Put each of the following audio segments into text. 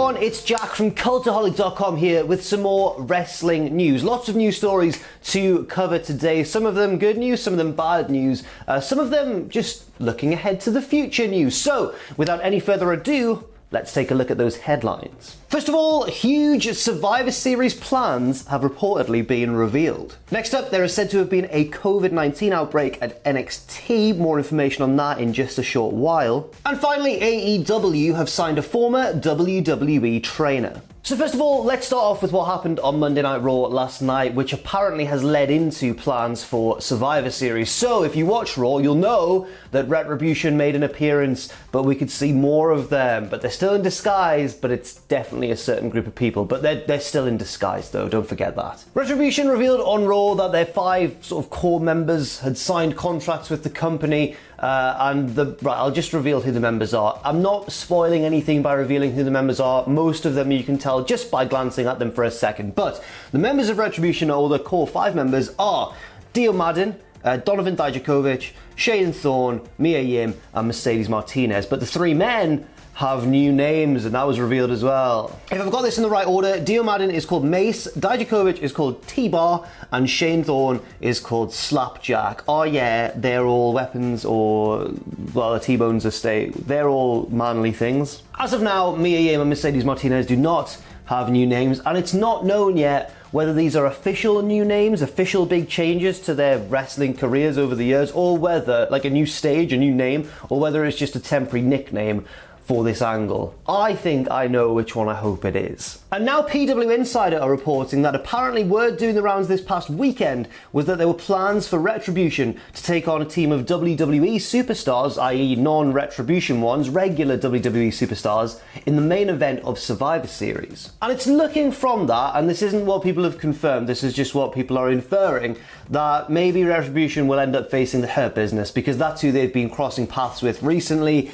everyone, it's Jack from Cultaholic.com here with some more wrestling news. Lots of news stories to cover today. Some of them good news, some of them bad news, some of them just looking ahead to the future news. So, without any further ado, let's take a look at those headlines. First of all, huge Survivor Series plans have reportedly been revealed. Next up, there is said to have been a COVID-19 outbreak at NXT. More information on that in just a short while. And finally, AEW have signed a former WWE trainer. So first of all, let's start off with what happened on Monday Night Raw last night, which apparently has led into plans for Survivor Series. So if you watch Raw, you'll know that Retribution made an appearance, but we could see more of them. But they're still in disguise, but it's definitely a certain group of people. But they're still in disguise though, don't forget that. Retribution revealed on Raw that their 5 sort of core members had signed contracts with the company. I'll just reveal who the members are. I'm not spoiling anything by revealing who the members are. Most of them you can tell just by glancing at them for a second. But the members of Retribution, or the core 5 members, are Dio Maddin, Donovan Dijakovic, Shane Thorne, Mia Yim, and Mercedes Martinez. But the 3 men have new names, and that was revealed as well. If I've got this in the right order, Dio Maddin is called Mace, Dijakovic is called T-Bar, and Shane Thorne is called Slapjack. Oh yeah, they're all weapons, or, well, the T-Bone's estate. They're all manly things. As of now, Mia Yim and Mercedes Martinez do not have new names, and it's not known yet whether these are official new names, official big changes to their wrestling careers over the years, or whether, like a new stage, a new name, or whether it's just a temporary nickname for this angle. I think I know which one I hope it is. And now PW Insider are reporting that apparently word doing the rounds this past weekend was that there were plans for Retribution to take on a team of WWE superstars, i.e. non-Retribution ones, regular WWE superstars, in the main event of Survivor Series. And it's looking from that, and this isn't what people have confirmed, this is just what people are inferring, that maybe Retribution will end up facing the Hurt Business, because that's who they've been crossing paths with recently,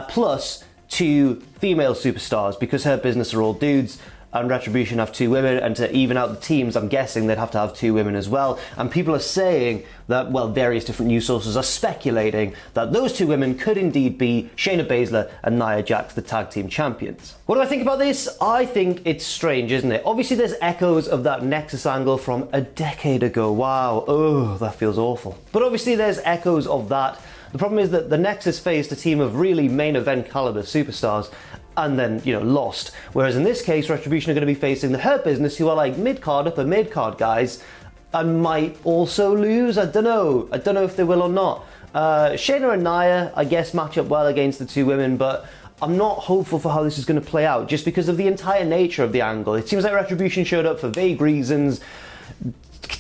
plus 2 female superstars, because Hurt Business are all dudes and Retribution have 2 women, and to even out the teams, I'm guessing they'd have to have 2 women as well. And people are saying that, well, various different news sources are speculating that those 2 women could indeed be Shayna Baszler and Nia Jax, the tag team champions. What do I think about this? I think it's strange, isn't it? Obviously there's echoes of that Nexus angle from a decade ago. Wow, oh, that feels awful. But obviously there's echoes of that. The problem is that the Nexus faced a team of really main event caliber superstars and then, lost. Whereas in this case, Retribution are going to be facing the Hurt Business, who are like mid-card, upper mid-card guys, and might also lose. I don't know if they will or not. Shayna and Nia, I guess, match up well against the 2 women, but I'm not hopeful for how this is going to play out, just because of the entire nature of the angle. It seems like Retribution showed up for vague reasons,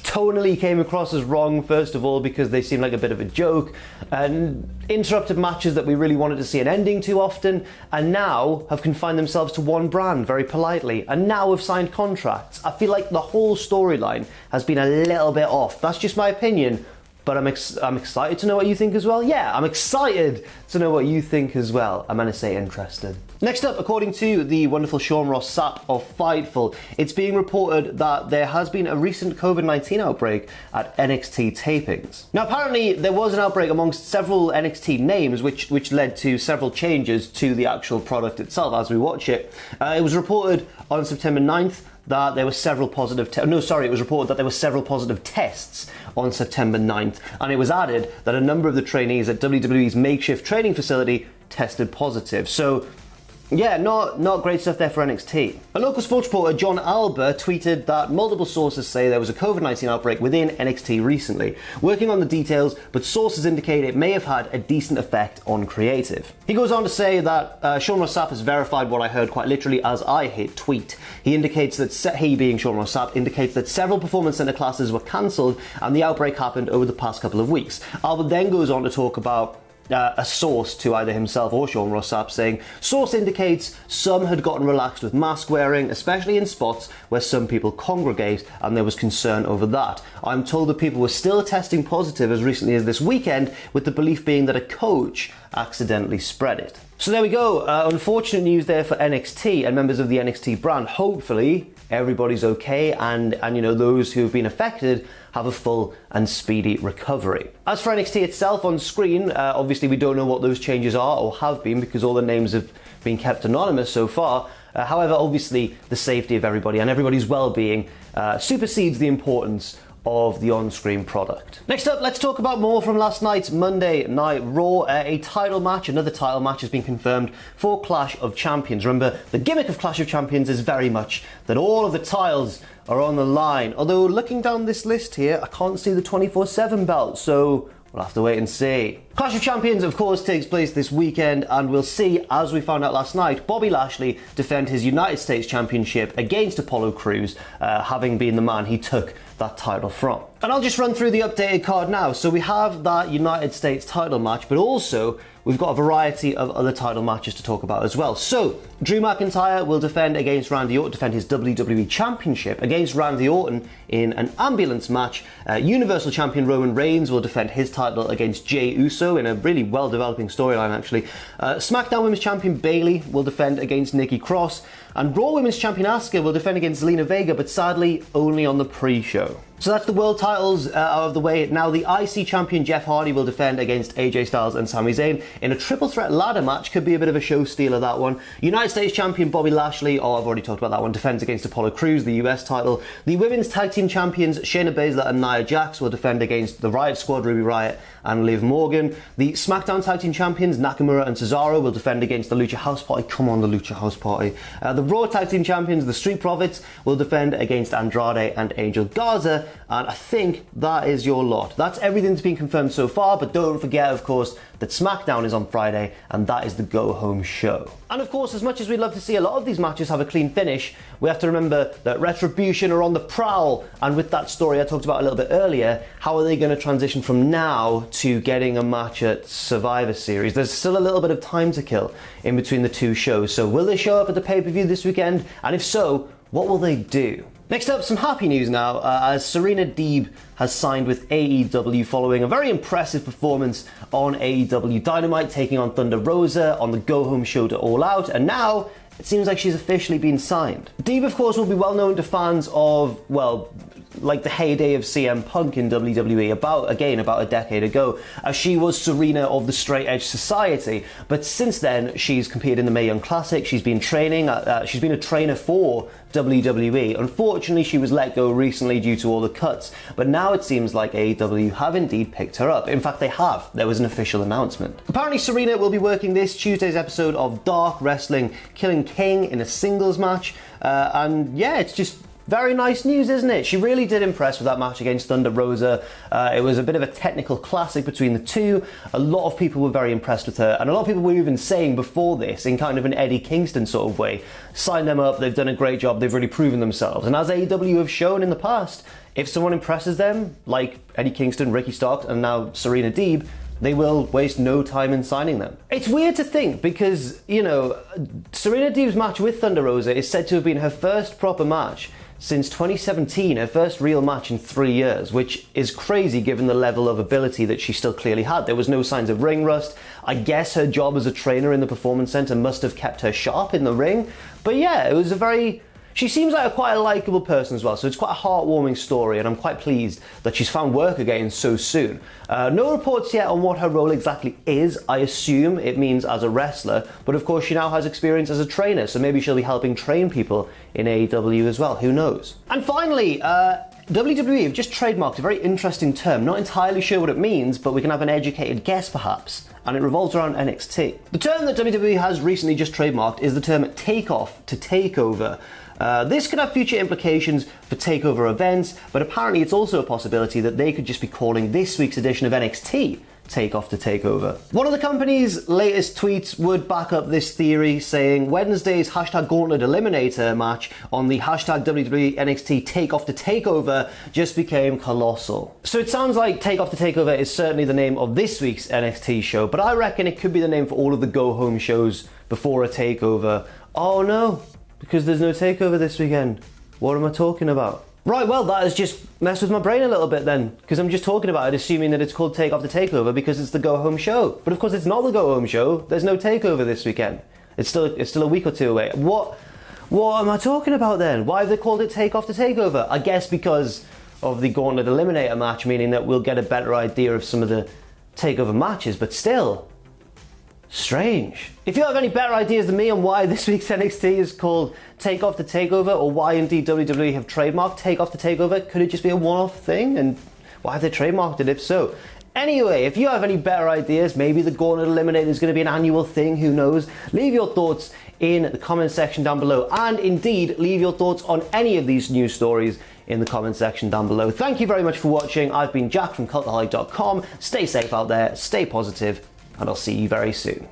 tonally came across as wrong, first of all, because they seem like a bit of a joke, and interrupted matches that we really wanted to see an ending to often, and now have confined themselves to one brand very politely, and now have signed contracts. I feel like the whole storyline has been a little bit off. That's just my opinion, but I'm excited to know what you think as well. Yeah, I'm excited to know what you think as well. I'm gonna say interested. Next up, according to the wonderful Sean Ross Sapp of Fightful, it's being reported that there has been a recent COVID-19 outbreak at NXT tapings. Now, apparently there was an outbreak amongst several NXT names, which led to several changes to the actual product itself as we watch it. It was reported on September 9th that there were several positive it was reported that there were several positive tests on September 9th, and it was added that a number of the trainees at WWE's makeshift training facility tested positive. So yeah, not great stuff there for NXT. A local sports reporter, John Alba, tweeted that multiple sources say there was a COVID-19 outbreak within NXT recently. Working on the details, but sources indicate it may have had a decent effect on creative. He goes on to say that Sean Ross Sapp has verified what I heard quite literally as I hit tweet. He indicates that, he being Sean Ross Sapp, indicates that several performance center classes were cancelled and the outbreak happened over the past couple of weeks. Alba then goes on to talk about a source to either himself or Sean Ross Sapp, saying, source indicates some had gotten relaxed with mask wearing, especially in spots where some people congregate, and there was concern over that. I'm told that people were still testing positive as recently as this weekend, with the belief being that a coach accidentally spread it. So there we go, unfortunate news there for NXT and members of the NXT brand. Hopefully everybody's okay, and those who have been affected have a full and speedy recovery. As for NXT itself on screen, obviously we don't know what those changes are or have been, because all the names have been kept anonymous so far. However, obviously, the safety of everybody and everybody's well-being supersedes the importance of the on-screen product. Next up, let's talk about more from last night's Monday Night Raw. A title match, another title match has been confirmed for Clash of Champions. Remember, the gimmick of Clash of Champions is very much that all of the titles are on the line. Although, looking down this list here, I can't see the 24/7 belt, so we'll have to wait and see. Clash of Champions, of course, takes place this weekend, and we'll see, as we found out last night, Bobby Lashley defend his United States Championship against Apollo Crews, having been the man he took that title from. And I'll just run through the updated card now. So we have that United States title match, but also we've got a variety of other title matches to talk about as well. So Drew McIntyre will defend against Randy Orton, defend his WWE Championship against Randy Orton in an ambulance match. Universal Champion Roman Reigns will defend his title against Jey Uso in a really well-developing storyline, actually. SmackDown Women's Champion Bayley will defend against Nikki Cross. And Raw Women's Champion Asuka will defend against Zelina Vega, but sadly only on the pre-show. So that's the world titles out of the way. Now the IC Champion Jeff Hardy will defend against AJ Styles and Sami Zayn in a triple threat ladder match. Could be a bit of a show stealer, that one. United States Champion Bobby Lashley, I've already talked about that one, defends against Apollo Crews, the US title. The Women's Tag Team Champions Shayna Baszler and Nia Jax will defend against the Riot Squad, Ruby Riott and Liv Morgan. The SmackDown Tag Team Champions Nakamura and Cesaro will defend against the Lucha House Party. Come on, the Lucha House Party. The Raw Tag Team Champions, the Street Profits, will defend against Andrade and Angel Garza, and I think that is your lot. That's everything that's been confirmed so far, but don't forget, of course, that SmackDown is on Friday, and that is the go-home show. And of course, as much as we'd love to see a lot of these matches have a clean finish, we have to remember that Retribution are on the prowl, and with that story I talked about a little bit earlier, how are they going to transition from now to getting a match at Survivor Series? There's still a little bit of time to kill in between the two shows, so will they show up at the pay-per-view this weekend? And if so, what will they do? Next up, some happy news now, as Serena Deeb has signed with AEW following a very impressive performance on AEW Dynamite, taking on Thunder Rosa on the go-home show to All Out, and now it seems like she's officially been signed. Deeb, of course, will be well known to fans of, well, like the heyday of CM Punk in WWE about a decade ago, as she was Serena of the Straight Edge Society. But since then, she's competed in the Mae Young Classic. She's been training. She's been a trainer for WWE. Unfortunately, she was let go recently due to all the cuts. But now it seems like AEW have indeed picked her up. In fact, they have. There was an official announcement. Apparently, Serena will be working this Tuesday's episode of Dark Wrestling, Killing King in a singles match. And yeah, it's just very nice news, isn't it? She really did impress with that match against Thunder Rosa. It was a bit of a technical classic between the two. A lot of people were very impressed with her, and a lot of people were even saying before this, in kind of an Eddie Kingston sort of way, sign them up, they've done a great job, they've really proven themselves. And as AEW have shown in the past, if someone impresses them, like Eddie Kingston, Ricky Starks, and now Serena Deeb, they will waste no time in signing them. It's weird to think because, you know, Serena Deeb's match with Thunder Rosa is said to have been her first proper match since 2017, her first real match in 3 years, which is crazy given the level of ability that she still clearly had. There was no signs of ring rust. I guess her job as a trainer in the Performance Center must have kept her sharp in the ring. But yeah, it was a very... She seems like quite a likeable person as well, so it's quite a heartwarming story, and I'm quite pleased that she's found work again so soon. No reports yet on what her role exactly is. I assume it means as a wrestler, but of course she now has experience as a trainer, so maybe she'll be helping train people in AEW as well, who knows. And finally, WWE have just trademarked a very interesting term, not entirely sure what it means, but we can have an educated guess perhaps, and it revolves around NXT. The term that WWE has recently just trademarked is the term takeoff to takeover. This could have future implications for takeover events, but apparently it's also a possibility that they could just be calling this week's edition of NXT Takeoff to Takeover. One of the company's latest tweets would back up this theory, saying Wednesday's hashtag Gauntlet Eliminator match on the hashtag WWE NXT Takeoff to Takeover just became colossal. So it sounds like Takeoff to Takeover is certainly the name of this week's NXT show, but I reckon it could be the name for all of the go-home shows before a takeover. Oh no, because there's no takeover this weekend. What am I talking about? Right, well, that has just messed with my brain a little bit then, because I'm just talking about it, assuming that it's called Takeoff the Takeover because it's the go-home show. But of course, it's not the go-home show. There's no takeover this weekend. It's still a week or two away. What am I talking about then? Why have they called it Takeoff the Takeover? I guess because of the Gauntlet Eliminator match, meaning that we'll get a better idea of some of the takeover matches, but still Strange. If you have any better ideas than me on why this week's NXT is called Take Off the Takeover, or why indeed WWE have trademarked Take Off the Takeover, could it just be a one-off thing? And why have they trademarked it if so? Anyway, if you have any better ideas, maybe the Gauntlet Eliminator is going to be an annual thing, who knows? Leave your thoughts in the comment section down below, and indeed leave your thoughts on any of these news stories in the comment section down below. Thank you very much for watching. I've been Jack from Cultaholic.com. Stay safe out there, stay positive, and I'll see you very soon.